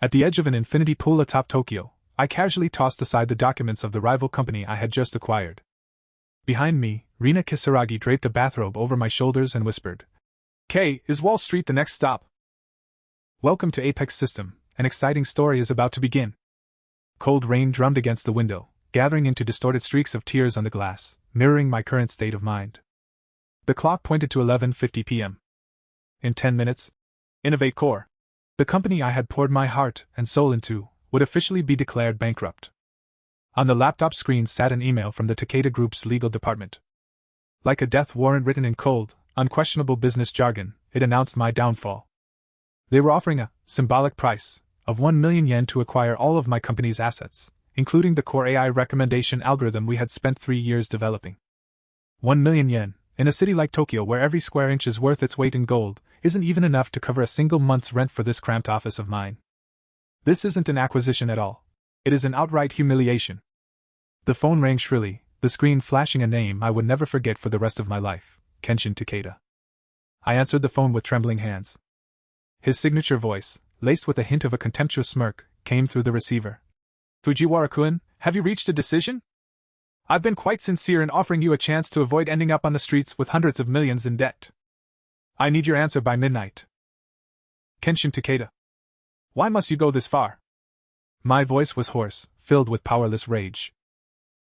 At the edge of an infinity pool atop Tokyo, I casually tossed aside the documents of the rival company I had just acquired. Behind me, Rina Kisaragi draped a bathrobe over my shoulders and whispered, "Kei, is Wall Street the next stop?" Welcome to Apex System, an exciting story is about to begin. Cold rain drummed against the window, gathering into distorted streaks of tears on the glass, mirroring my current state of mind. The clock pointed to 11:50 p.m. In 10 minutes, Innovate Core, the company I had poured my heart and soul into, would officially be declared bankrupt. On the laptop screen sat an email from the Takeda Group's legal department. Like a death warrant written in cold, unquestionable business jargon, it announced my downfall. They were offering a symbolic price of 1 million yen to acquire all of my company's assets, including the core AI recommendation algorithm we had spent 3 years developing. 1 million yen, in a city like Tokyo where every square inch is worth its weight in gold, isn't even enough to cover a single month's rent for this cramped office of mine. This isn't an acquisition at all. It is an outright humiliation. The phone rang shrilly, the screen flashing a name I would never forget for the rest of my life, Kenshin Takeda. I answered the phone with trembling hands. His signature voice, laced with a hint of a contemptuous smirk, came through the receiver. "Fujiwara-kun, have you reached a decision? I've been quite sincere in offering you a chance to avoid ending up on the streets with hundreds of millions in debt. I need your answer by midnight." Kenshin Takeda. "Why must you go this far?" My voice was hoarse, filled with powerless rage.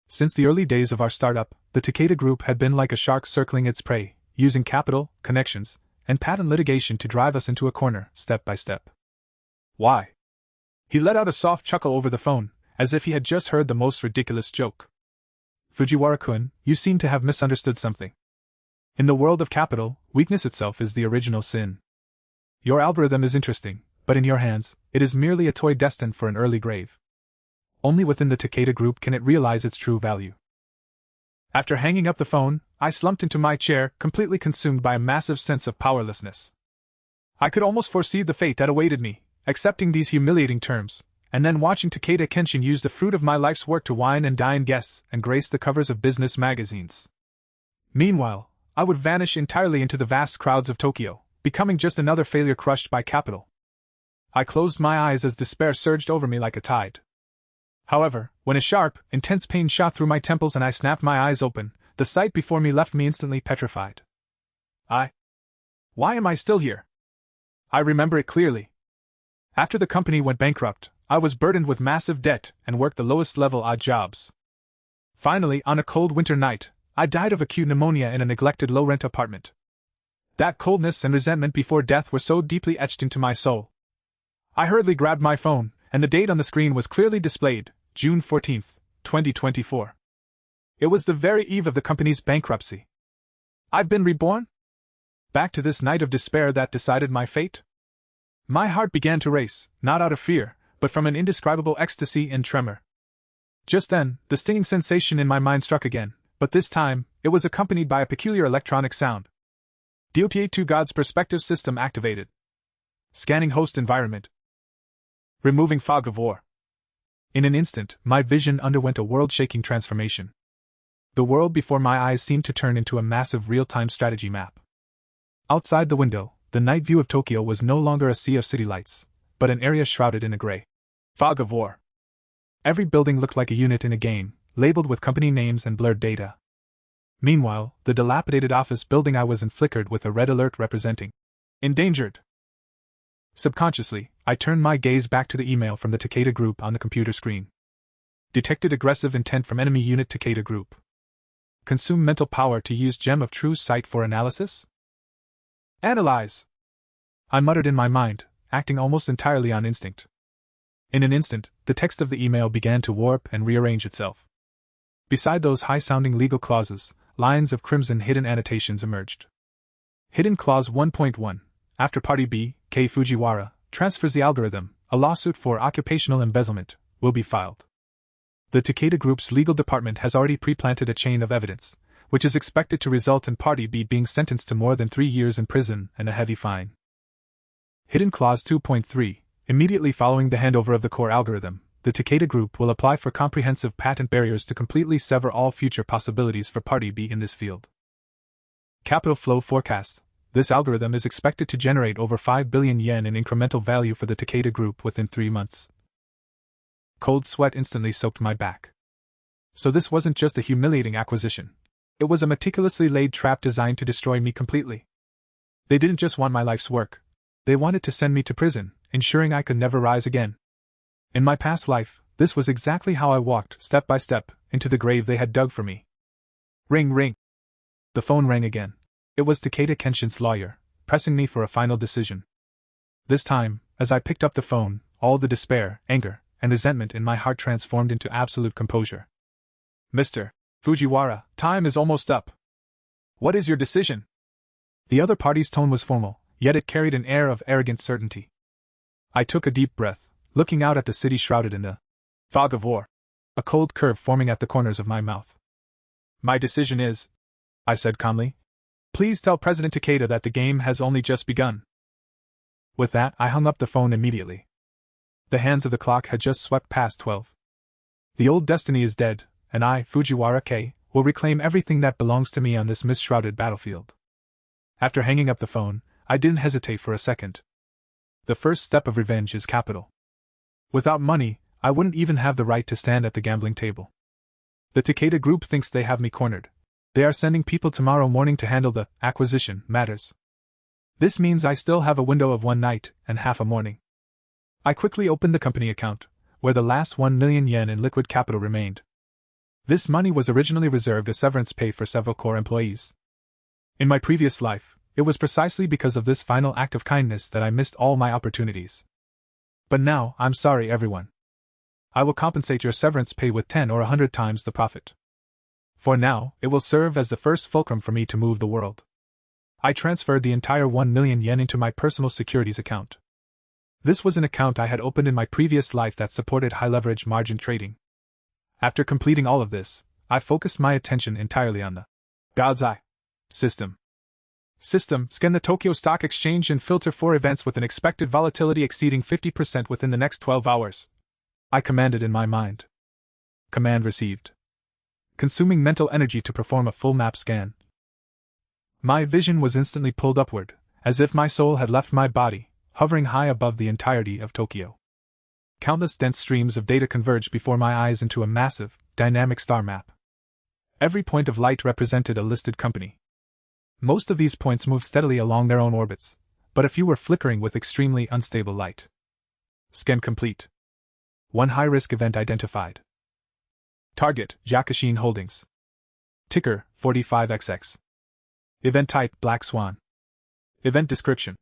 Since the early days of our startup, the Takeda Group had been like a shark circling its prey, using capital, connections, and patent litigation to drive us into a corner, step by step. "Why?" He let out a soft chuckle over the phone, as if he had just heard the most ridiculous joke. "Fujiwara-kun, you seem to have misunderstood something. In the world of capital, weakness itself is the original sin. Your algorithm is interesting, but in your hands, it is merely a toy destined for an early grave. Only within the Takeda Group can it realize its true value." After hanging up the phone, I slumped into my chair, completely consumed by a massive sense of powerlessness. I could almost foresee the fate that awaited me, accepting these humiliating terms, and then watching Takeda Kenshin use the fruit of my life's work to wine and dine guests and grace the covers of business magazines. Meanwhile, I would vanish entirely into the vast crowds of Tokyo, becoming just another failure crushed by capital. I closed my eyes as despair surged over me like a tide. However, when a sharp, intense pain shot through my temples and I snapped my eyes open, the sight before me left me instantly petrified. Why am I still here? I remember it clearly. After the company went bankrupt, I was burdened with massive debt and worked the lowest level odd jobs. Finally, on a cold winter night, I died of acute pneumonia in a neglected low-rent apartment. That coldness and resentment before death were so deeply etched into my soul. I hurriedly grabbed my phone, and the date on the screen was clearly displayed, June 14, 2024. It was the very eve of the company's bankruptcy. I've been reborn? Back to this night of despair that decided my fate? My heart began to race, not out of fear, but from an indescribable ecstasy and tremor. Just then, the stinging sensation in my mind struck again, but this time, it was accompanied by a peculiar electronic sound. DOTA2 God's perspective system activated. Scanning host environment. Removing fog of war. In an instant, my vision underwent a world-shaking transformation. The world before my eyes seemed to turn into a massive real-time strategy map. Outside the window, the night view of Tokyo was no longer a sea of city lights, but an area shrouded in a gray fog of war. Every building looked like a unit in a game, labeled with company names and blurred data. Meanwhile, the dilapidated office building I was in flickered with a red alert representing endangered. Subconsciously, I turned my gaze back to the email from the Takeda Group on the computer screen. Detected aggressive intent from enemy unit Takeda Group. Consume mental power to use Gem of True Sight for analysis? Analyze! I muttered in my mind, acting almost entirely on instinct. In an instant, the text of the email began to warp and rearrange itself. Beside those high-sounding legal clauses, lines of crimson hidden annotations emerged. Hidden Clause 1.1. After Party B, Kei Fujiwara, transfers the algorithm, a lawsuit for occupational embezzlement will be filed. The Takeda Group's legal department has already pre-planted a chain of evidence, which is expected to result in Party B being sentenced to more than 3 years in prison and a heavy fine. Hidden Clause 2.3. Immediately following the handover of the core algorithm, the Takeda Group will apply for comprehensive patent barriers to completely sever all future possibilities for Party B in this field. Capital Flow Forecast This algorithm is expected to generate over 5 billion yen in incremental value for the Takeda Group within 3 months. Cold sweat instantly soaked my back. So this wasn't just a humiliating acquisition. It was a meticulously laid trap designed to destroy me completely. They didn't just want my life's work. They wanted to send me to prison, ensuring I could never rise again. In my past life, this was exactly how I walked, step by step, into the grave they had dug for me. Ring, ring. The phone rang again. It was Takeda Kenshin's lawyer, pressing me for a final decision. This time, as I picked up the phone, all the despair, anger, and resentment in my heart transformed into absolute composure. Mr. Fujiwara, time is almost up. What is your decision? The other party's tone was formal, yet it carried an air of arrogant certainty. I took a deep breath, looking out at the city shrouded in the fog of war, a cold curve forming at the corners of my mouth. My decision is, I said calmly, please tell President Takeda that the game has only just begun. With that, I hung up the phone immediately. The hands of the clock had just swept past 12. The old destiny is dead, and I, Fujiwara Kei, will reclaim everything that belongs to me on this mist-shrouded battlefield. After hanging up the phone, I didn't hesitate for a second. The first step of revenge is capital. Without money, I wouldn't even have the right to stand at the gambling table. The Takeda Group thinks they have me cornered. They are sending people tomorrow morning to handle the acquisition matters. This means I still have a window of 1 night and half a morning. I quickly opened the company account, where the last 1 million yen in liquid capital remained. This money was originally reserved as severance pay for several core employees. In my previous life, it was precisely because of this final act of kindness that I missed all my opportunities. But now, I'm sorry everyone. I will compensate your severance pay with 10 or 100 times the profit. For now, it will serve as the first fulcrum for me to move the world. I transferred the entire 1 million yen into my personal securities account. This was an account I had opened in my previous life that supported high-leverage margin trading. After completing all of this, I focused my attention entirely on the God's Eye system. Scan the Tokyo Stock Exchange and filter for events with an expected volatility exceeding 50% within the next 12 hours. I commanded in my mind. Command received. Consuming mental energy to perform a full map scan. My vision was instantly pulled upward, as if my soul had left my body, hovering high above the entirety of Tokyo. Countless dense streams of data converged before my eyes into a massive, dynamic star map. Every point of light represented a listed company. Most of these points moved steadily along their own orbits, but a few were flickering with extremely unstable light. Scan complete. One high-risk event identified. Target, Yakushin Holdings. Ticker, 45XX. Event type, Black Swan. Event description.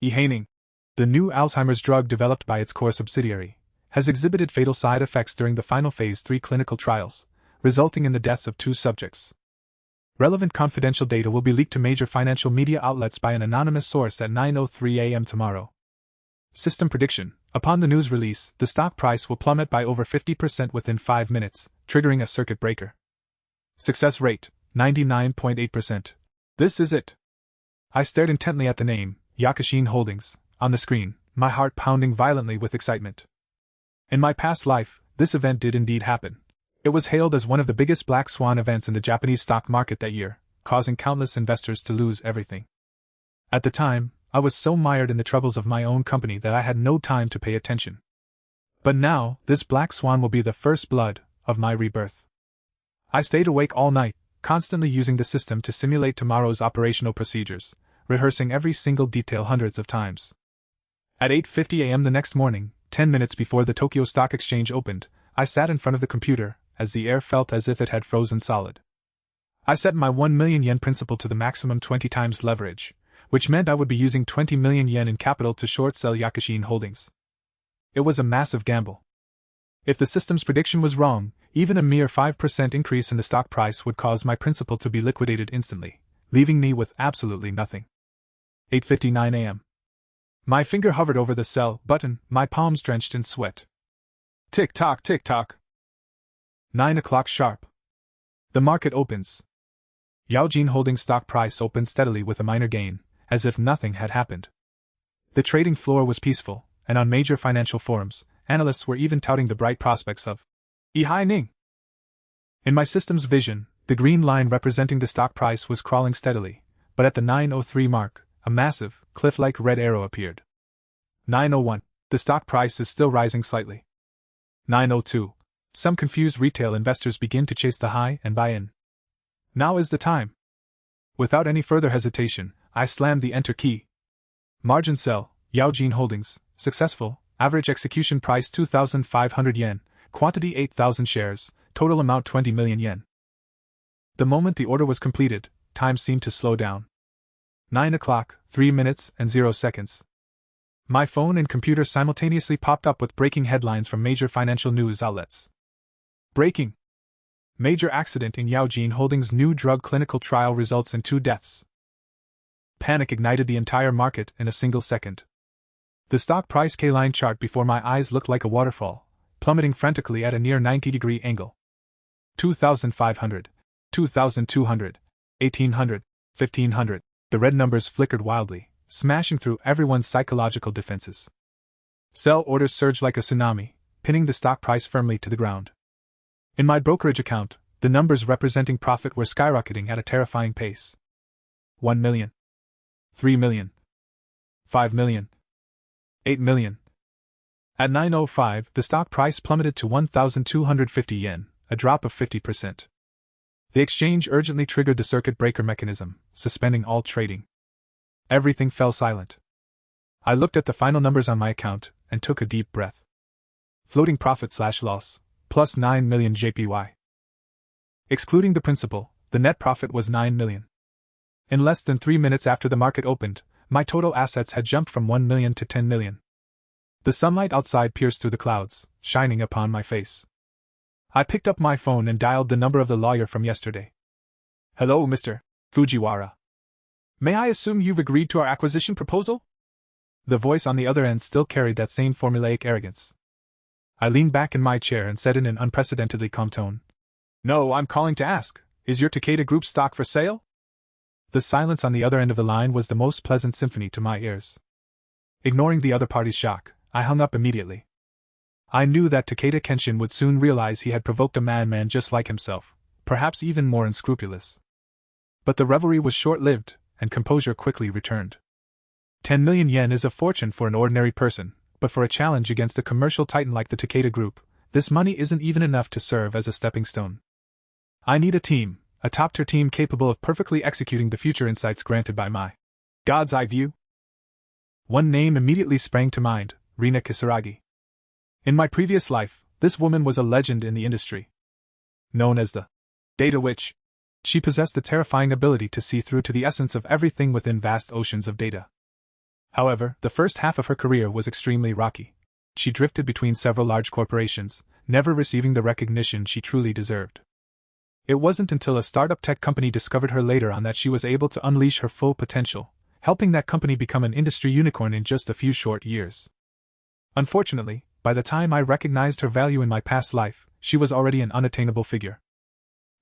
E-Haining. The new Alzheimer's drug developed by its core subsidiary has exhibited fatal side effects during the final Phase 3 clinical trials, resulting in the deaths of 2 subjects. Relevant confidential data will be leaked to major financial media outlets by an anonymous source at 9:03 a.m. tomorrow. System prediction. Upon the news release, the stock price will plummet by over 50% within 5 minutes, triggering a circuit breaker. Success rate, 99.8%. This is it. I stared intently at the name, Yakushin Holdings, on the screen, my heart pounding violently with excitement. In my past life, this event did indeed happen. It was hailed as one of the biggest black swan events in the Japanese stock market that year, causing countless investors to lose everything. At the time, I was so mired in the troubles of my own company that I had no time to pay attention. But now, this black swan will be the first blood of my rebirth. I stayed awake all night, constantly using the system to simulate tomorrow's operational procedures, rehearsing every single detail hundreds of times. At 8:50 a.m. the next morning, 10 minutes before the Tokyo Stock Exchange opened, I sat in front of the computer, as the air felt as if it had frozen solid. I set my 1 million yen principal to the maximum 20 times leverage, which meant I would be using 20 million yen in capital to short sell Yakushin Holdings. It was a massive gamble. If the system's prediction was wrong, even a mere 5% increase in the stock price would cause my principal to be liquidated instantly, leaving me with absolutely nothing. 8:59 a.m. My finger hovered over the sell button, my palms drenched in sweat. Tick-tock, tick-tock. 9 o'clock sharp. The market opens. Yakushin Holdings stock price opened steadily with a minor gain, as if nothing had happened. The trading floor was peaceful, and on major financial forums, analysts were even touting the bright prospects of E-Haining. In my system's vision, the green line representing the stock price was crawling steadily, but at the 9:03 mark, a massive, cliff-like red arrow appeared. 901. The stock price is still rising slightly. 902. Some confused retail investors begin to chase the high and buy in. Now is the time. Without any further hesitation, I slammed the enter key. Margin sell, Yaojin Holdings, successful, average execution price 2,500 yen, quantity 8,000 shares, total amount 20 million yen. The moment the order was completed, time seemed to slow down. 9 o'clock, 3 minutes and 0 seconds. My phone and computer simultaneously popped up with breaking headlines from major financial news outlets. Breaking! Major accident in Yaojin Holdings' new drug clinical trial results in 2 deaths. Panic ignited the entire market in a single second. The stock price K-line chart before my eyes looked like a waterfall, plummeting frantically at a near 90-degree angle. 2,500, 2,200, 1,800, 1,500. The red numbers flickered wildly, smashing through everyone's psychological defenses. Sell orders surged like a tsunami, pinning the stock price firmly to the ground. In my brokerage account, the numbers representing profit were skyrocketing at a terrifying pace. 1 million. 3 million. 5 million. 8 million. At 9:05, the stock price plummeted to 1,250 yen, a drop of 50%. The exchange urgently triggered the circuit breaker mechanism, suspending all trading. Everything fell silent. I looked at the final numbers on my account and took a deep breath. Floating profit/loss, plus 9 million JPY. Excluding the principal, the net profit was 9 million. In less than 3 minutes after the market opened, my total assets had jumped from 1 million to 10 million. The sunlight outside pierced through the clouds, shining upon my face. I picked up my phone and dialed the number of the lawyer from yesterday. Hello, Mr. Fujiwara. May I assume you've agreed to our acquisition proposal? The voice on the other end still carried that same formulaic arrogance. I leaned back in my chair and said in an unprecedentedly calm tone, No, I'm calling to ask, is your Takeda Group stock for sale? The silence on the other end of the line was the most pleasant symphony to my ears. Ignoring the other party's shock, I hung up immediately. I knew that Takeda Kenshin would soon realize he had provoked a madman just like himself, perhaps even more unscrupulous. But the revelry was short-lived, and composure quickly returned. 10 million yen is a fortune for an ordinary person, but for a challenge against a commercial titan like the Takeda Group, this money isn't even enough to serve as a stepping stone. I need a team, a top-tier team capable of perfectly executing the future insights granted by my God's eye view. One name immediately sprang to mind, Rina Kisaragi. In my previous life, this woman was a legend in the industry. Known as the Data Witch, she possessed the terrifying ability to see through to the essence of everything within vast oceans of data. However, the first half of her career was extremely rocky. She drifted between several large corporations, never receiving the recognition she truly deserved. It wasn't until a startup tech company discovered her later on that she was able to unleash her full potential, helping that company become an industry unicorn in just a few short years. Unfortunately, by the time I recognized her value in my past life, she was already an unattainable figure.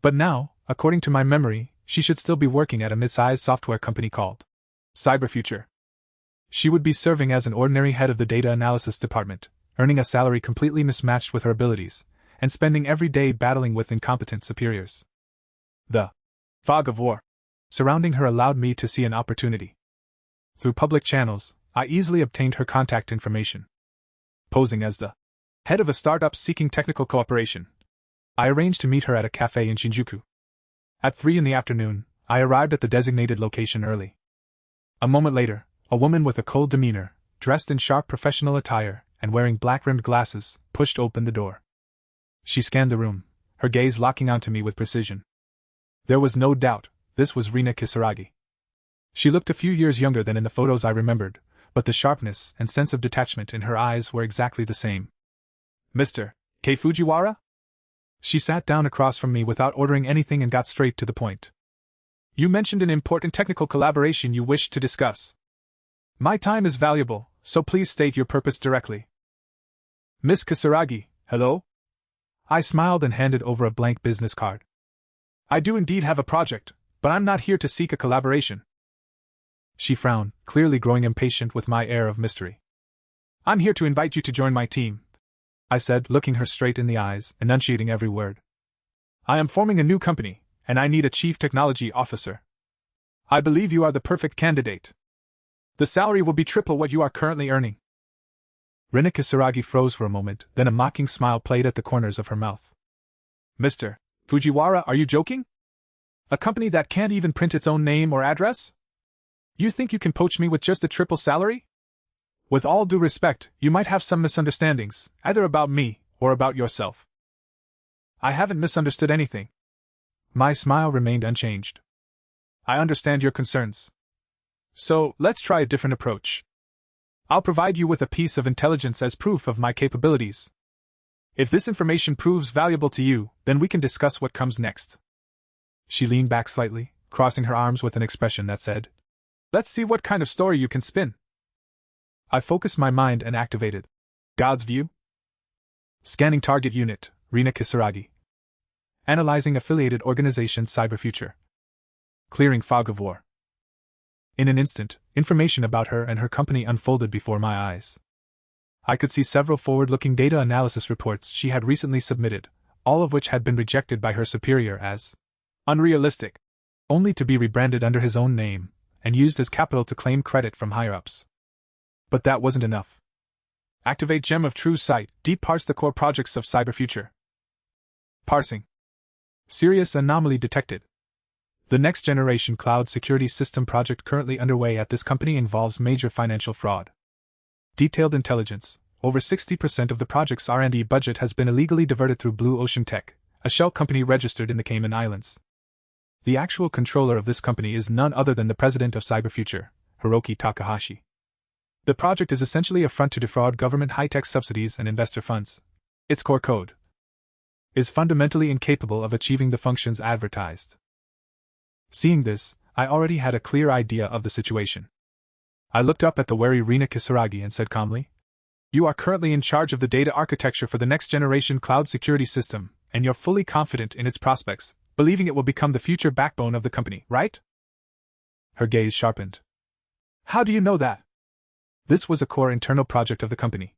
But now, according to my memory, she should still be working at a mid-sized software company called Cyberfuture. She would be serving as an ordinary head of the data analysis department, earning a salary completely mismatched with her abilities, and spending every day battling with incompetent superiors. The fog of war surrounding her allowed me to see an opportunity. Through public channels, I easily obtained her contact information. Posing as the head of a startup seeking technical cooperation, I arranged to meet her at a cafe in Shinjuku. At 3 p.m, I arrived at the designated location early. A moment later, a woman with a cold demeanor, dressed in sharp professional attire and wearing black-rimmed glasses, pushed open the door. She scanned the room, her gaze locking onto me with precision. There was no doubt, this was Rina Kisaragi. She looked a few years younger than in the photos I remembered, but the sharpness and sense of detachment in her eyes were exactly the same. Mr. Kei Fujiwara? She sat down across from me without ordering anything and got straight to the point. You mentioned an important technical collaboration you wished to discuss. My time is valuable, so please state your purpose directly. Miss Kisaragi, hello? I smiled and handed over a blank business card. I do indeed have a project, but I'm not here to seek a collaboration. She frowned, clearly growing impatient with my air of mystery. I'm here to invite you to join my team, I said, looking her straight in the eyes, enunciating every word. I am forming a new company, and I need a chief technology officer. I believe you are the perfect candidate. The salary will be triple what you are currently earning. Rina Kisaragi froze for a moment, then a mocking smile played at the corners of her mouth. Mr. Fujiwara, are you joking? A company that can't even print its own name or address? You think you can poach me with just a triple salary? With all due respect, you might have some misunderstandings, either about me or about yourself. I haven't misunderstood anything. My smile remained unchanged. I understand your concerns. So, let's try a different approach. I'll provide you with a piece of intelligence as proof of my capabilities. If this information proves valuable to you, then we can discuss what comes next. She leaned back slightly, crossing her arms with an expression that said, Let's see what kind of story you can spin. I focused my mind and activated God's view. Scanning target unit, Rina Kisaragi. Analyzing affiliated organization Cyberfuture. Clearing fog of war. In an instant, information about her and her company unfolded before my eyes. I could see several forward-looking data analysis reports she had recently submitted, all of which had been rejected by her superior as unrealistic, only to be rebranded under his own name and used as capital to claim credit from higher-ups. But that wasn't enough. Activate Gem of True Sight, deep parse the core projects of Cyberfuture. Parsing. Serious anomaly detected. The next-generation cloud security system project currently underway at this company involves major financial fraud. Detailed intelligence. Over 60% of the project's R&D budget has been illegally diverted through Blue Ocean Tech, a shell company registered in the Cayman Islands. The actual controller of this company is none other than the president of Cyberfuture, Hiroki Takahashi. The project is essentially a front to defraud government high-tech subsidies and investor funds. Its core code is fundamentally incapable of achieving the functions advertised. Seeing this, I already had a clear idea of the situation. I looked up at the wary Rina Kisaragi and said calmly, You are currently in charge of the data architecture for the next-generation cloud security system, and you're fully confident in its prospects, believing it will become the future backbone of the company, right? Her gaze sharpened. How do you know that? This was a core internal project of the company.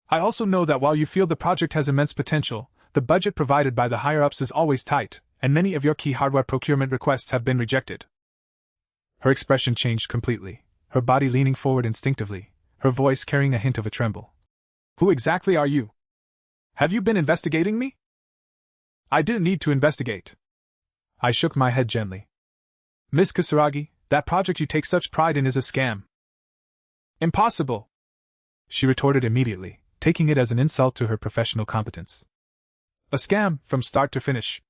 I also know that while you feel the project has immense potential, the budget provided by the higher-ups is always tight, and many of your key hardware procurement requests have been rejected. Her expression changed completely, her body leaning forward instinctively, her voice carrying a hint of a tremble. Who exactly are you? Have you been investigating me? I didn't need to investigate. I shook my head gently. Miss Kisaragi, that project you take such pride in is a scam. Impossible! She retorted immediately, taking it as an insult to her professional competence. A scam, from start to finish.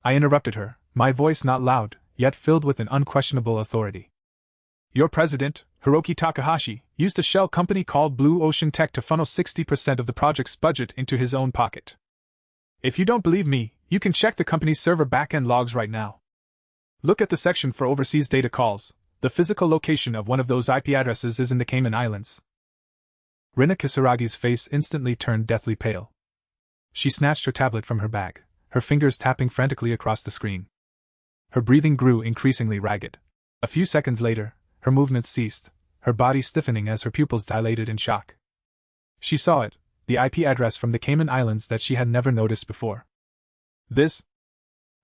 I interrupted her, my voice not loud, yet filled with an unquestionable authority. Your president, Hiroki Takahashi, used a shell company called Blue Ocean Tech to funnel 60% of the project's budget into his own pocket. If you don't believe me, you can check the company's server backend logs right now. Look at the section for overseas data calls. The physical location of one of those IP addresses is in the Cayman Islands. Rina Kisaragi's face instantly turned deathly pale. She snatched her tablet from her bag, her fingers tapping frantically across the screen. Her breathing grew increasingly ragged. A few seconds later, her movements ceased, her body stiffening as her pupils dilated in shock. She saw it, the IP address from the Cayman Islands that she had never noticed before. This?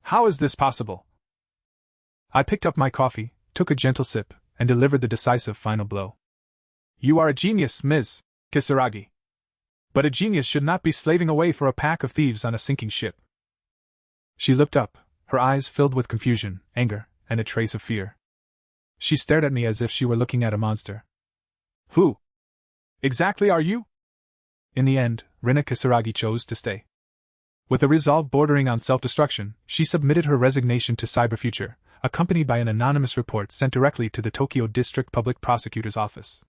How is this possible? I picked up my coffee, took a gentle sip, and delivered the decisive final blow. You are a genius, Ms. Kisaragi. But a genius should not be slaving away for a pack of thieves on a sinking ship. She looked up, her eyes filled with confusion, anger, and a trace of fear. She stared at me as if she were looking at a monster. Who exactly are you? In the end, Rina Kisaragi chose to stay. With a resolve bordering on self-destruction, she submitted her resignation to Cyberfuture, accompanied by an anonymous report sent directly to the Tokyo District Public Prosecutor's Office.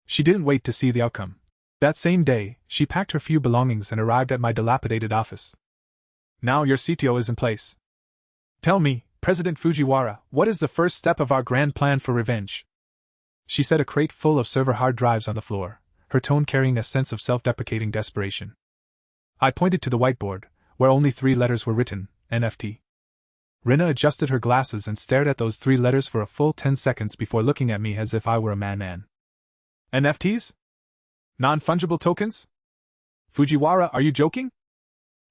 She didn't wait to see the outcome. That same day, she packed her few belongings and arrived at my dilapidated office. Now your CTO is in place. Tell me, President Fujiwara, what is the first step of our grand plan for revenge? She set a crate full of server hard drives on the floor, her tone carrying a sense of self-deprecating desperation. I pointed to the whiteboard, where only 3 letters were written, NFT. Rina adjusted her glasses and stared at those 3 letters for a full 10 seconds before looking at me as if I were a madman. NFTs? Non-fungible tokens? Fujiwara, are you joking?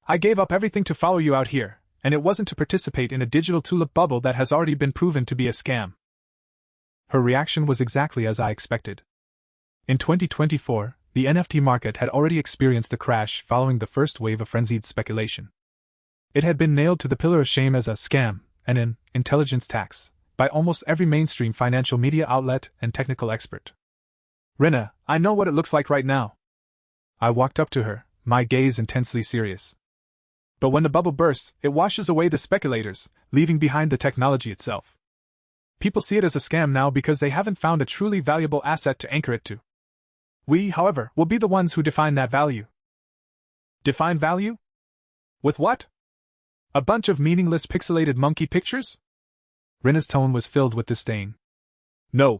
I gave up everything to follow you out here, and it wasn't to participate in a digital tulip bubble that has already been proven to be a scam. Her reaction was exactly as I expected. In 2024, the NFT market had already experienced a crash following the first wave of frenzied speculation. It had been nailed to the pillar of shame as a scam and an intelligence tax by almost every mainstream financial media outlet and technical expert. Rina, I know what it looks like right now. I walked up to her, my gaze intensely serious. But when the bubble bursts, it washes away the speculators, leaving behind the technology itself. People see it as a scam now because they haven't found a truly valuable asset to anchor it to. We, however, will be the ones who define that value. Define value? With what? A bunch of meaningless pixelated monkey pictures? Rina's tone was filled with disdain. No.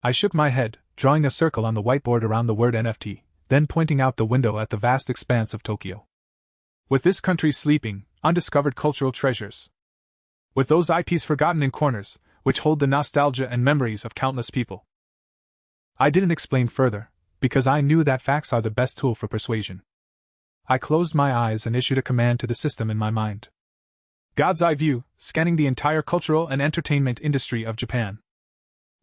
I shook my head, drawing a circle on the whiteboard around the word NFT, then pointing out the window at the vast expanse of Tokyo. With this country sleeping, undiscovered cultural treasures. With those IPs forgotten in corners, which hold the nostalgia and memories of countless people. I didn't explain further, because I knew that facts are the best tool for persuasion. I closed my eyes and issued a command to the system in my mind. God's eye view, scanning the entire cultural and entertainment industry of Japan.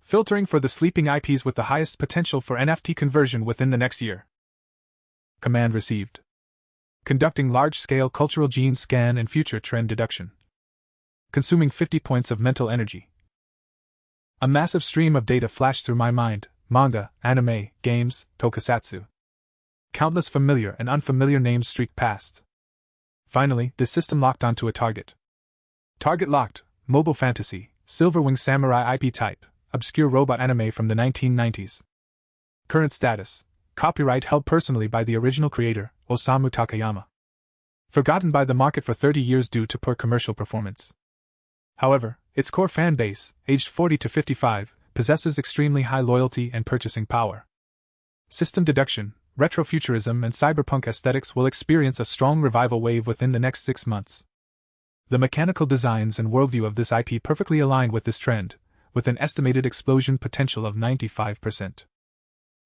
Filtering for the sleeping IPs with the highest potential for NFT conversion within the next year. Command received. Conducting large-scale cultural gene scan and future trend deduction. Consuming 50 points of mental energy. A massive stream of data flashed through my mind: manga, anime, games, tokusatsu. Countless familiar and unfamiliar names streaked past. Finally, the system locked onto a target. Target locked: mobile fantasy, Silverwing Samurai IP type, obscure robot anime from the 1990s. Current status: copyright held personally by the original creator, Osamu Takayama. Forgotten by the market for 30 years due to poor commercial performance. However, its core fan base, aged 40 to 55, possesses extremely high loyalty and purchasing power. System deduction, retrofuturism and cyberpunk aesthetics will experience a strong revival wave within the next 6 months. The mechanical designs and worldview of this IP perfectly align with this trend, with an estimated explosion potential of 95%.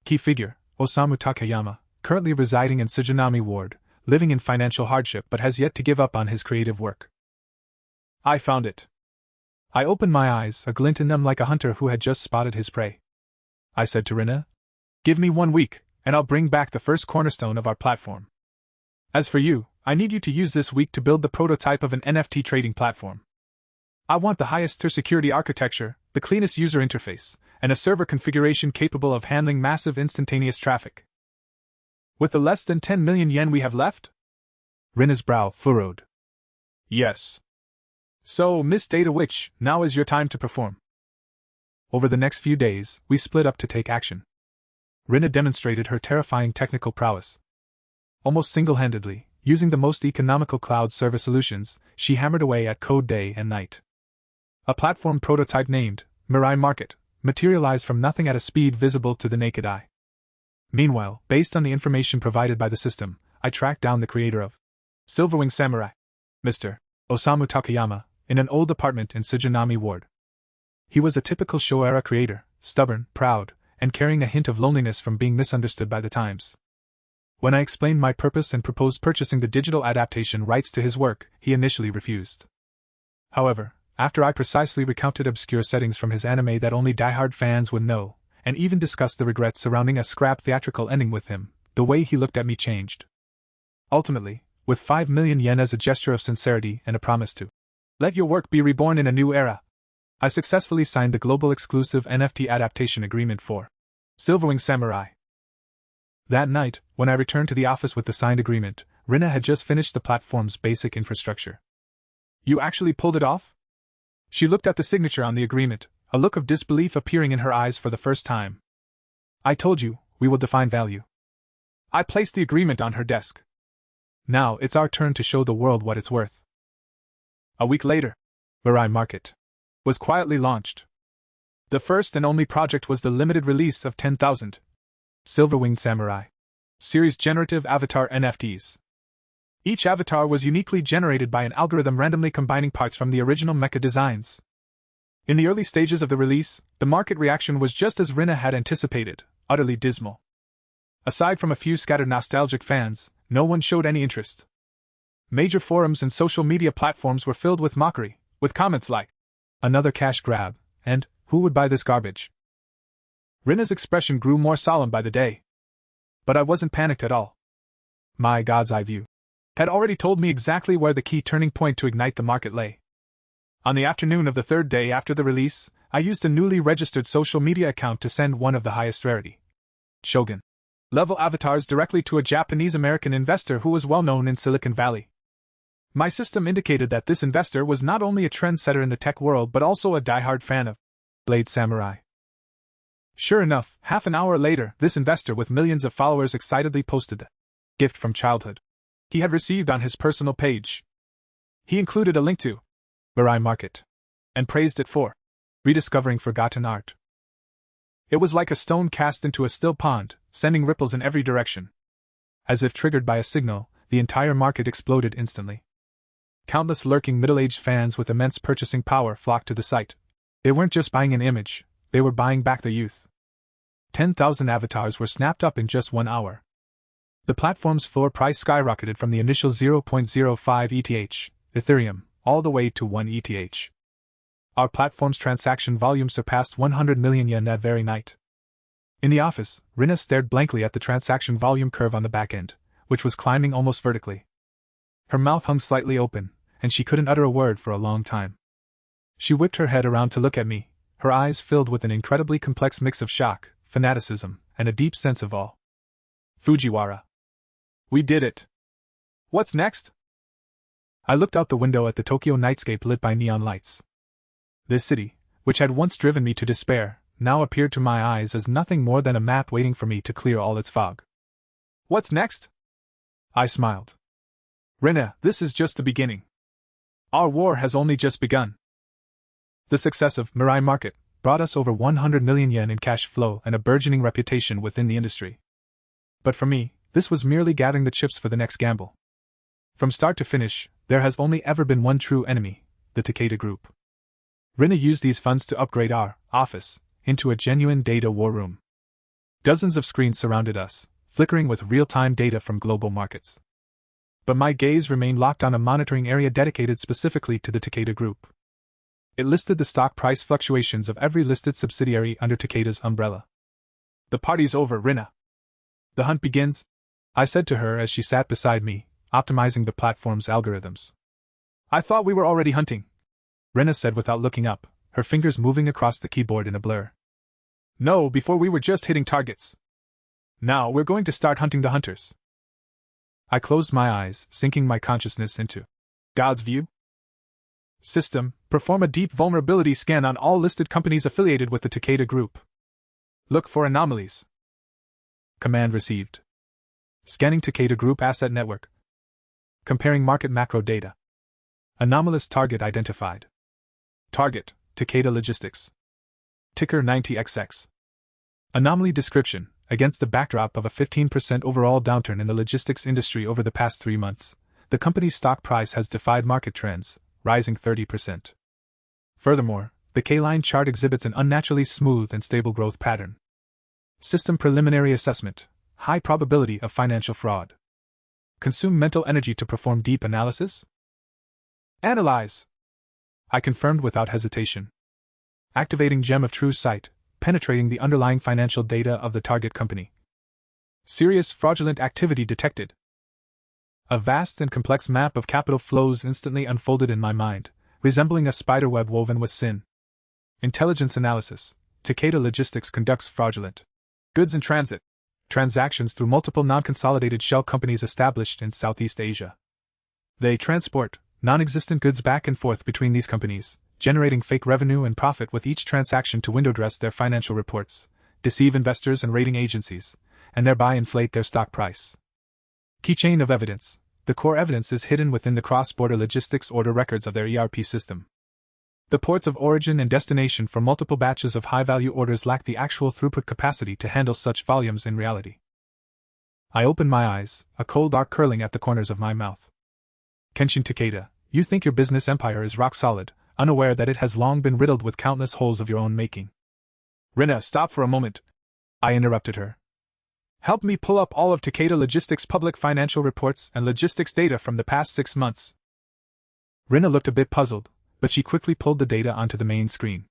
Key figure: Osamu Takayama, currently residing in Sujinami Ward, living in financial hardship but has yet to give up on his creative work. I found it. I opened my eyes, a glint in them like a hunter who had just spotted his prey. I said to Rina, "Give me 1 week, and I'll bring back the first cornerstone of our platform. As for you, I need you to use this week to build the prototype of an NFT trading platform. I want the highest tier security architecture, the cleanest user interface, and a server configuration capable of handling massive instantaneous traffic." With the less than 10 million yen we have left? Rina's brow furrowed. Yes. So, Miss Data Witch, now is your time to perform. Over the next few days, we split up to take action. Rina demonstrated her terrifying technical prowess. Almost single-handedly, using the most economical cloud service solutions, she hammered away at code day and night. A platform prototype named Mirai Market materialized from nothing at a speed visible to the naked eye. Meanwhile, based on the information provided by the system, I tracked down the creator of Silverwing Samurai, Mr. Osamu Takayama, in an old apartment in Sujinami Ward. He was a typical Showa-era creator, stubborn, proud, and carrying a hint of loneliness from being misunderstood by the times. When I explained my purpose and proposed purchasing the digital adaptation rights to his work, he initially refused. However, after I precisely recounted obscure settings from his anime that only diehard fans would know, and even discussed the regrets surrounding a scrap theatrical ending with him, the way he looked at me changed. Ultimately, with 5 million yen as a gesture of sincerity and a promise to let your work be reborn in a new era, I successfully signed the global exclusive NFT adaptation agreement for Silverwing Samurai. That night, when I returned to the office with the signed agreement, Rina had just finished the platform's basic infrastructure. You actually pulled it off? She looked at the signature on the agreement, a look of disbelief appearing in her eyes for the first time. I told you, we will define value. I placed the agreement on her desk. Now it's our turn to show the world what it's worth. A week later, Mirai Market was quietly launched. The first and only project was the limited release of 10,000 Silverwing Samurai series generative avatar NFTs. Each avatar was uniquely generated by an algorithm randomly combining parts from the original mecha designs. In the early stages of the release, the market reaction was just as Rina had anticipated, utterly dismal. Aside from a few scattered nostalgic fans, no one showed any interest. Major forums and social media platforms were filled with mockery, with comments like, "Another cash grab," and "Who would buy this garbage?" Rina's expression grew more solemn by the day. But I wasn't panicked at all. My God's eye view had already told me exactly where the key turning point to ignite the market lay. On the afternoon of the third day after the release, I used a newly registered social media account to send one of the highest rarity Shogun level avatars directly to a Japanese-American investor who was well known in Silicon Valley. My system indicated that this investor was not only a trendsetter in the tech world but also a diehard fan of Blade Samurai. Sure enough, half an hour later, this investor with millions of followers excitedly posted the gift from childhood he had received on his personal page. He included a link to Mirai Market and praised it for rediscovering forgotten art. It was like a stone cast into a still pond, sending ripples in every direction. As if triggered by a signal, the entire market exploded instantly. Countless lurking middle-aged fans with immense purchasing power flocked to the site. They weren't just buying an image, they were buying back the youth. 10,000 avatars were snapped up in just 1 hour. The platform's floor price skyrocketed from the initial 0.05 ETH, Ethereum, all the way to 1 ETH. Our platform's transaction volume surpassed 100 million yen that very night. In the office, Rina stared blankly at the transaction volume curve on the back end, which was climbing almost vertically. Her mouth hung slightly open, and she couldn't utter a word for a long time. She whipped her head around to look at me, her eyes filled with an incredibly complex mix of shock, fanaticism, and a deep sense of awe. Fujiwara. We did it. What's next? I looked out the window at the Tokyo nightscape lit by neon lights. This city, which had once driven me to despair, now appeared to my eyes as nothing more than a map waiting for me to clear all its fog. What's next? I smiled. Rina, this is just the beginning. Our war has only just begun. The success of Mirai Market brought us over 100 million yen in cash flow and a burgeoning reputation within the industry. But for me, this was merely gathering the chips for the next gamble. From start to finish, there has only ever been one true enemy, the Takeda Group. Rina used these funds to upgrade our office into a genuine data war room. Dozens of screens surrounded us, flickering with real-time data from global markets. But my gaze remained locked on a monitoring area dedicated specifically to the Takeda Group. It listed the stock price fluctuations of every listed subsidiary under Takeda's umbrella. The party's over, Rina. The hunt begins, I said to her as she sat beside me, optimizing the platform's algorithms. I thought we were already hunting, Rina said without looking up, her fingers moving across the keyboard in a blur. No, before we were just hitting targets. Now we're going to start hunting the hunters. I closed my eyes, sinking my consciousness into God's view. System, perform a deep vulnerability scan on all listed companies affiliated with the Takeda Group. Look for anomalies. Command received. Scanning Takeda Group Asset Network. Comparing market macro data. Anomalous target identified. Target, Takeda Logistics. Ticker 90XX. Anomaly description. Against the backdrop of a 15% overall downturn in the logistics industry over the past 3 months, the company's stock price has defied market trends, rising 30%. Furthermore, the K-line chart exhibits an unnaturally smooth and stable growth pattern. System preliminary assessment. High probability of financial fraud. Consume mental energy to perform deep analysis? Analyze. I confirmed without hesitation. Activating Gem of True Sight, penetrating the underlying financial data of the target company. Serious fraudulent activity detected. A vast and complex map of capital flows instantly unfolded in my mind, resembling a spiderweb woven with sin. Intelligence analysis. Takeda Logistics conducts fraudulent goods in transit transactions through multiple non-consolidated shell companies established in Southeast Asia. They transport non-existent goods back and forth between these companies, generating fake revenue and profit with each transaction to window dress their financial reports, deceive investors and rating agencies, and thereby inflate their stock price. Keychain of evidence. The core evidence is hidden within the cross-border logistics order records of their ERP system. The ports of origin and destination for multiple batches of high-value orders lack the actual throughput capacity to handle such volumes in reality. I opened my eyes, a cold arc curling at the corners of my mouth. Kenshin Takeda, you think your business empire is rock solid, unaware that it has long been riddled with countless holes of your own making. Rina, stop for a moment. I interrupted her. Help me pull up all of Takeda Logistics' public financial reports and logistics data from the past 6 months. Rina looked a bit puzzled, but she quickly pulled the data onto the main screen.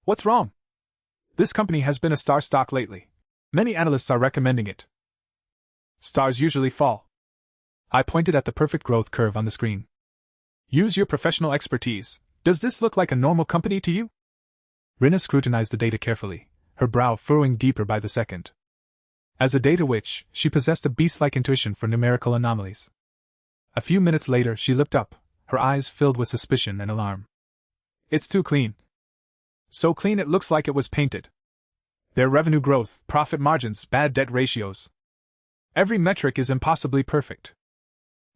What's wrong? This company has been a star stock lately. Many analysts are recommending it. Stars usually fall. I pointed at the perfect growth curve on the screen. Use your professional expertise. Does this look like a normal company to you? Rina scrutinized the data carefully, her brow furrowing deeper by the second. As a data witch, she possessed a beast-like intuition for numerical anomalies. A few minutes later, she looked up, her eyes filled with suspicion and alarm. It's too clean. So clean it looks like it was painted. Their revenue growth, profit margins, bad debt ratios. Every metric is impossibly perfect.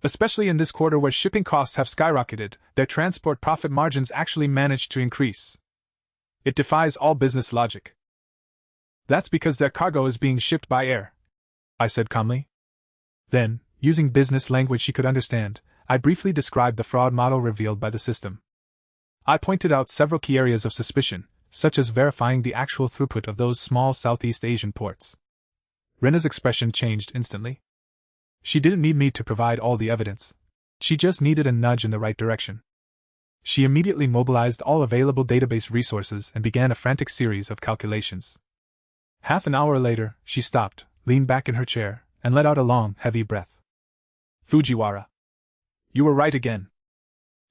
Especially in this quarter where shipping costs have skyrocketed, their transport profit margins actually managed to increase. It defies all business logic. That's because their cargo is being shipped by air, I said calmly. Then, using business language she could understand, I briefly described the fraud model revealed by the system. I pointed out several key areas of suspicion, such as verifying the actual throughput of those small Southeast Asian ports. Rina's expression changed instantly. She didn't need me to provide all the evidence. She just needed a nudge in the right direction. She immediately mobilized all available database resources and began a frantic series of calculations. Half an hour later, she stopped, leaned back in her chair, and let out a long, heavy breath. Fujiwara. You were right again.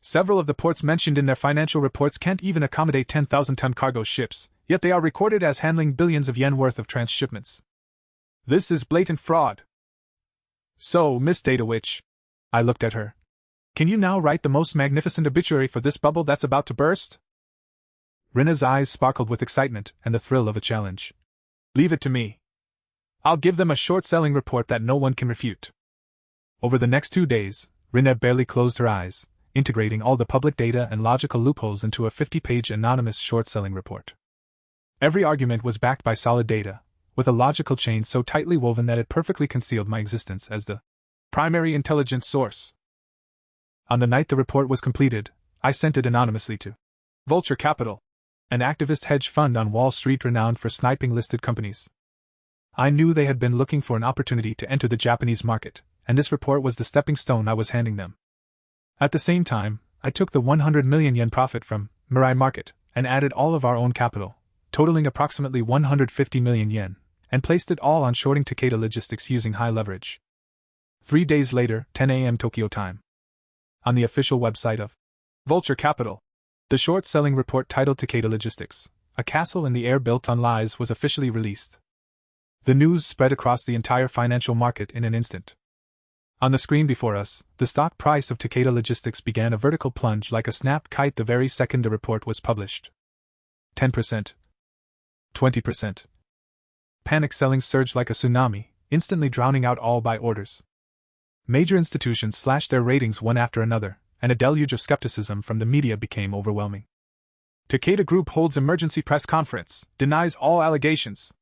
Several of the ports mentioned in their financial reports can't even accommodate 10,000-ton cargo ships, yet they are recorded as handling billions of yen worth of transshipments. This is blatant fraud. So, Miss Data Witch, I looked at her. Can you now write the most magnificent obituary for this bubble that's about to burst? Rina's eyes sparkled with excitement and the thrill of a challenge. Leave it to me. I'll give them a short-selling report that no one can refute. Over the next 2 days, Rina barely closed her eyes, integrating all the public data and logical loopholes into a 50-page anonymous short-selling report. Every argument was backed by solid data, with a logical chain so tightly woven that it perfectly concealed my existence as the primary intelligence source. On the night the report was completed, I sent it anonymously to Vulture Capital, an activist hedge fund on Wall Street renowned for sniping listed companies. I knew they had been looking for an opportunity to enter the Japanese market, and this report was the stepping stone I was handing them. At the same time, I took the 100 million yen profit from Mirai Market and added all of our own capital, totaling approximately 150 million yen, and placed it all on shorting Takeda Logistics using high leverage. 3 days later, 10 a.m. Tokyo time. On the official website of Vulture Capital, the short-selling report titled Takeda Logistics, a castle in the air built on lies, was officially released. The news spread across the entire financial market in an instant. On the screen before us, the stock price of Takeda Logistics began a vertical plunge like a snapped kite the very second the report was published. 10%. 20%. Panic selling surged like a tsunami, instantly drowning out all buy orders. Major institutions slashed their ratings one after another, and a deluge of skepticism from the media became overwhelming. Takeda Group holds emergency press conference, denies all allegations.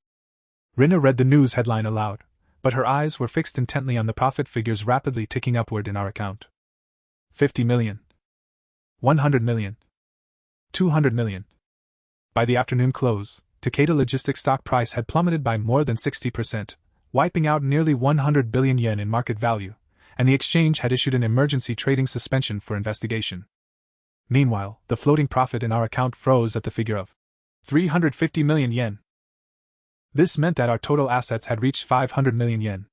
Rina read the news headline aloud, but her eyes were fixed intently on the profit figures rapidly ticking upward in our account. 50 million. 100 million. 200 million. By the afternoon close, Takeda Logistics stock price had plummeted by more than 60%, wiping out nearly 100 billion yen in market value, and the exchange had issued an emergency trading suspension for investigation. Meanwhile, the floating profit in our account froze at the figure of 350 million yen. This meant that our total assets had reached 500 million yen.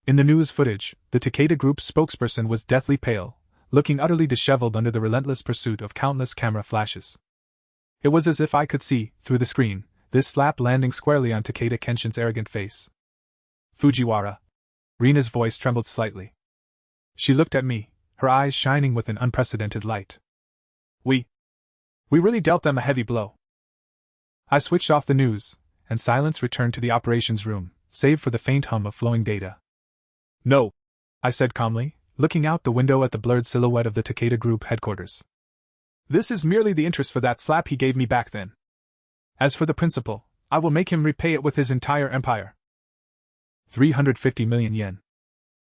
In the news footage, the Takeda Group spokesperson was deathly pale, looking utterly disheveled under the relentless pursuit of countless camera flashes. It was as if I could see, through the screen, this slap landing squarely on Takeda Kenshin's arrogant face. Fujiwara. Rina's voice trembled slightly. She looked at me, her eyes shining with an unprecedented light. We really dealt them a heavy blow. I switched off the news, and silence returned to the operations room, save for the faint hum of flowing data. No, I said calmly, looking out the window at the blurred silhouette of the Takeda Group headquarters. This is merely the interest for that slap he gave me back then. As for the principal, I will make him repay it with his entire empire. 350 million yen.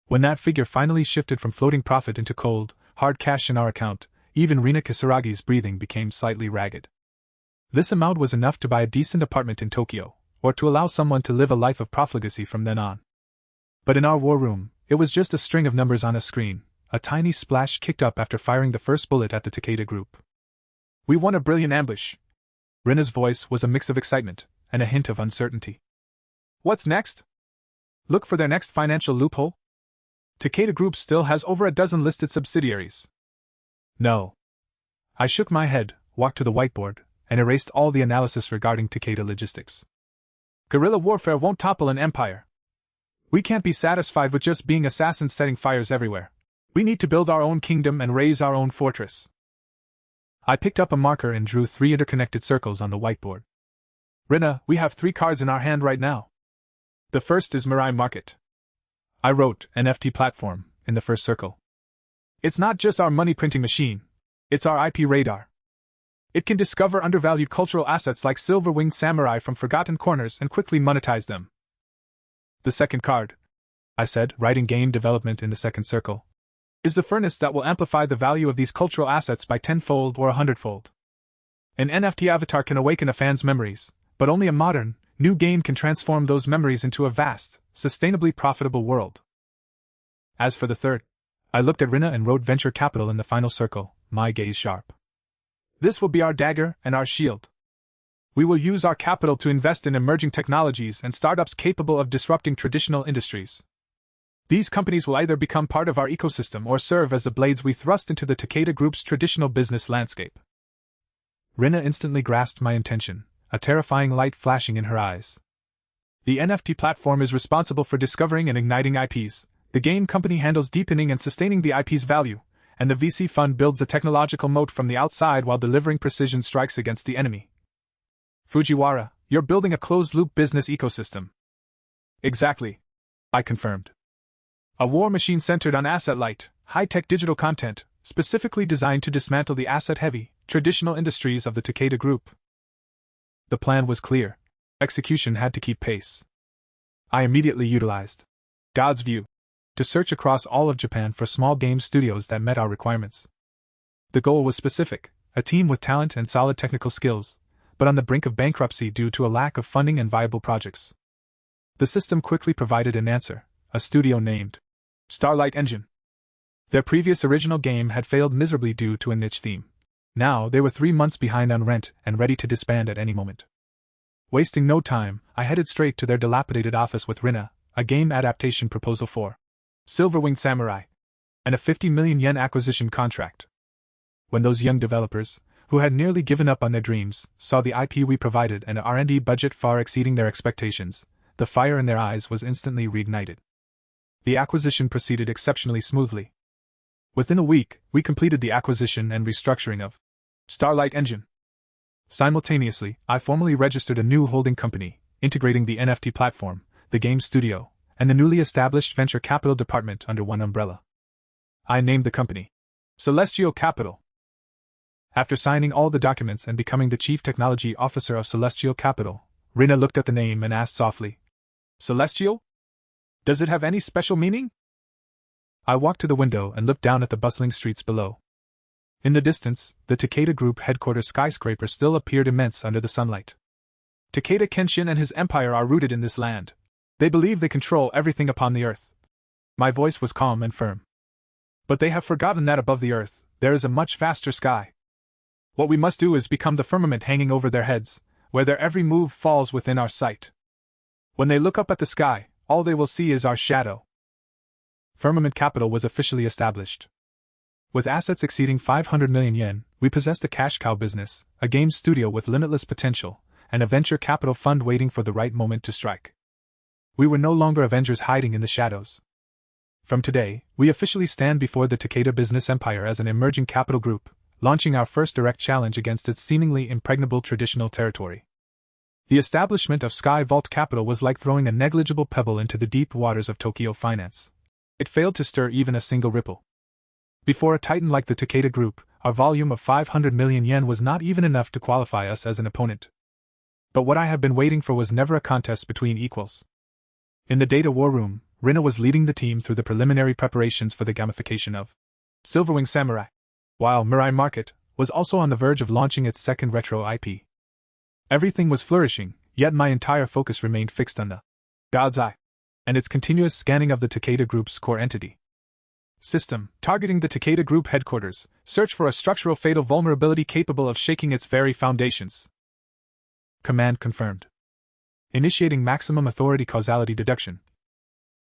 When that figure finally shifted from floating profit into cold, hard cash in our account, even Rina Kisaragi's breathing became slightly ragged. This amount was enough to buy a decent apartment in Tokyo, or to allow someone to live a life of profligacy from then on. But in our war room, it was just a string of numbers on a screen, a tiny splash kicked up after firing the first bullet at the Takeda Group. We won a brilliant ambush. Rina's voice was a mix of excitement, and a hint of uncertainty. What's next? Look for their next financial loophole? Takeda Group still has over a dozen listed subsidiaries. No. I shook my head, walked to the whiteboard, and erased all the analysis regarding Takeda logistics. Guerrilla warfare won't topple an empire. We can't be satisfied with just being assassins setting fires everywhere. We need to build our own kingdom and raise our own fortress. I picked up a marker and drew 3 interconnected circles on the whiteboard. Rina, we have 3 cards in our hand right now. The first is Mirai Market. I wrote NFT platform in the first circle. It's not just our money printing machine, it's our IP radar. It can discover undervalued cultural assets like silver-winged samurai from forgotten corners and quickly monetize them. The second card, I said, writing game development in the second circle, is the furnace that will amplify the value of these cultural assets by 10-fold or 100-fold. An NFT avatar can awaken a fan's memories, but only a modern, new game can transform those memories into a vast, sustainably profitable world. As for the third, I looked at Rina and wrote venture capital in the final circle, my gaze sharp. This will be our dagger and our shield. We will use our capital to invest in emerging technologies and startups capable of disrupting traditional industries. These companies will either become part of our ecosystem or serve as the blades we thrust into the Takeda Group's traditional business landscape. Rina instantly grasped my intention, a terrifying light flashing in her eyes. The NFT platform is responsible for discovering and igniting IPs, the game company handles deepening and sustaining the IP's value, and the VC fund builds a technological moat from the outside while delivering precision strikes against the enemy. Fujiwara, you're building a closed-loop business ecosystem. Exactly, I confirmed. A war machine centered on asset-light, high-tech digital content, specifically designed to dismantle the asset-heavy, traditional industries of the Takeda Group. The plan was clear. Execution had to keep pace. I immediately utilized God's View to search across all of Japan for small game studios that met our requirements. The goal was specific, a team with talent and solid technical skills, but on the brink of bankruptcy due to a lack of funding and viable projects. The system quickly provided an answer, a studio named Starlight Engine. Their previous original game had failed miserably due to a niche theme. Now they were 3 months behind on rent and ready to disband at any moment. Wasting no time, I headed straight to their dilapidated office with Rina, a game adaptation proposal for Silver-Winged Samurai, and a 50 million yen acquisition contract. When those young developers, who had nearly given up on their dreams, saw the IP we provided and an R&D budget far exceeding their expectations, the fire in their eyes was instantly reignited. The acquisition proceeded exceptionally smoothly. Within a week, we completed the acquisition and restructuring of Starlight Engine. Simultaneously, I formally registered a new holding company, integrating the NFT platform, the game studio, and the newly established venture capital department under one umbrella. I named the company Celestial Capital. After signing all the documents and becoming the chief technology officer of Celestial Capital, Rina looked at the name and asked softly, Celestial? Does it have any special meaning? I walked to the window and looked down at the bustling streets below. In the distance, the Takeda Group headquarters skyscraper still appeared immense under the sunlight. Takeda Kenshin and his empire are rooted in this land. They believe they control everything upon the earth. My voice was calm and firm. But they have forgotten that above the earth, there is a much vaster sky. What we must do is become the firmament hanging over their heads, where their every move falls within our sight. When they look up at the sky, all they will see is our shadow. Firmament Capital was officially established. With assets exceeding 500 million yen, we possessed a cash cow business, a game studio with limitless potential, and a venture capital fund waiting for the right moment to strike. We were no longer Avengers hiding in the shadows. From today, we officially stand before the Takeda business empire as an emerging capital group, launching our first direct challenge against its seemingly impregnable traditional territory. The establishment of Sky Vault Capital was like throwing a negligible pebble into the deep waters of Tokyo finance. It failed to stir even a single ripple. Before a titan like the Takeda Group, our volume of 500 million yen was not even enough to qualify us as an opponent. But what I have been waiting for was never a contest between equals. In the data war room, Rina was leading the team through the preliminary preparations for the gamification of Silverwing Samurai, while Mirai Market was also on the verge of launching its second retro IP. Everything was flourishing, yet my entire focus remained fixed on the God's Eye and its continuous scanning of the Takeda Group's core entity. System, targeting the Takeda Group headquarters, search for a structural fatal vulnerability capable of shaking its very foundations. Command confirmed. initiating maximum authority causality deduction,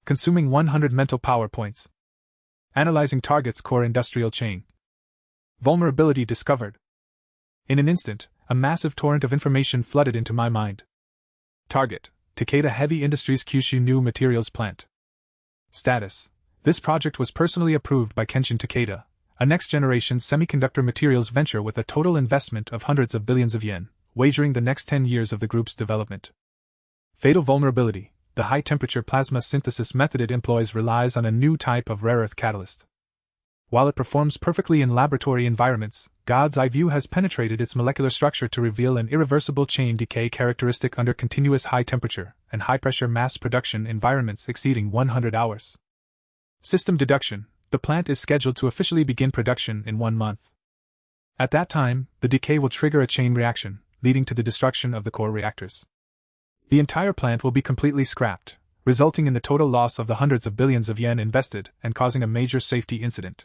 consuming 100 mental power points, analyzing target's core industrial chain. Vulnerability discovered. In an instant, a massive torrent of information flooded into my mind. Target: Takeda Heavy Industries Kyushu New Materials Plant. Status: this project was personally approved by Kenshin Takeda, a next-generation semiconductor materials venture with a total investment of hundreds of billions of yen, wagering the next 10 years of the group's development. Fatal vulnerability: the high-temperature plasma synthesis method it employs relies on a new type of rare earth catalyst. While it performs perfectly in laboratory environments, God's eye view has penetrated its molecular structure to reveal an irreversible chain decay characteristic under continuous high-temperature and high-pressure mass production environments exceeding 100 hours. System deduction: the plant is scheduled to officially begin production in 1 month. At that time, the decay will trigger a chain reaction, leading to the destruction of the core reactors. The entire plant will be completely scrapped, resulting in the total loss of the hundreds of billions of yen invested and causing a major safety incident.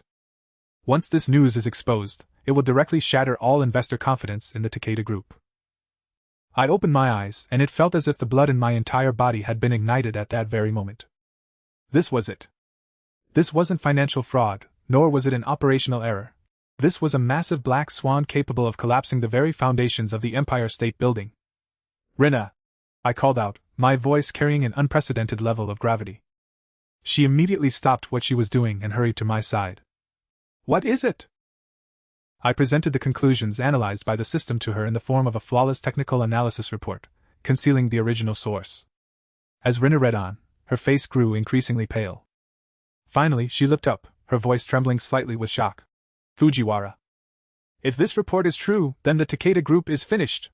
Once this news is exposed, it will directly shatter all investor confidence in the Takeda Group. I opened my eyes, and it felt as if the blood in my entire body had been ignited at that very moment. This was it. This wasn't financial fraud, nor was it an operational error. This was a massive black swan capable of collapsing the very foundations of the Empire State Building. "Rina!" I called out, my voice carrying an unprecedented level of gravity. She immediately stopped what she was doing and hurried to my side. "What is it?" I presented the conclusions analyzed by the system to her in the form of a flawless technical analysis report, concealing the original source. As Rina read on, her face grew increasingly pale. Finally, she looked up, her voice trembling slightly with shock. "Fujiwara. If this report is true, then the Takeda Group is finished.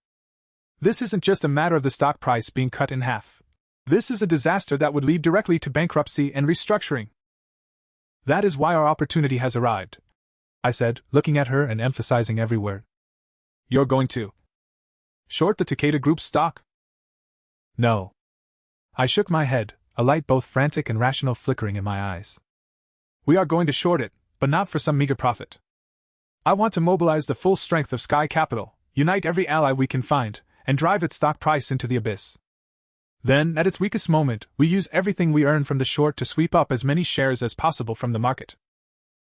This isn't just a matter of the stock price being cut in half. This is a disaster that would lead directly to bankruptcy and restructuring. That is why our opportunity has arrived," I said, looking at her and emphasizing every word. "You're going to short the Takeda Group's stock?" "No." I shook my head, a light both frantic and rational flickering in my eyes. "We are going to short it, but not for some meager profit. I want to mobilize the full strength of Sky Capital, unite every ally we can find, and drive its stock price into the abyss. Then, at its weakest moment, we use everything we earn from the short to sweep up as many shares as possible from the market.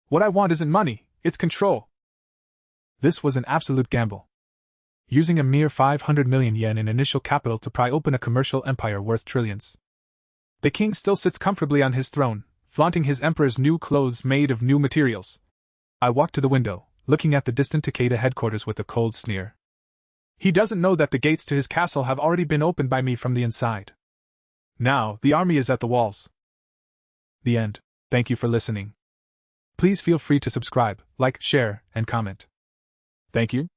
What I want isn't money, it's control." This was an absolute gamble. Using a mere 500 million yen in initial capital to pry open a commercial empire worth trillions. The king still sits comfortably on his throne, flaunting his emperor's new clothes made of new materials. I walked to the window, looking at the distant Takeda headquarters with a cold sneer. He doesn't know that the gates to his castle have already been opened by me from the inside. Now, the army is at the walls. The end. Thank you for listening. Please feel free to subscribe, like, share, and comment. Thank you.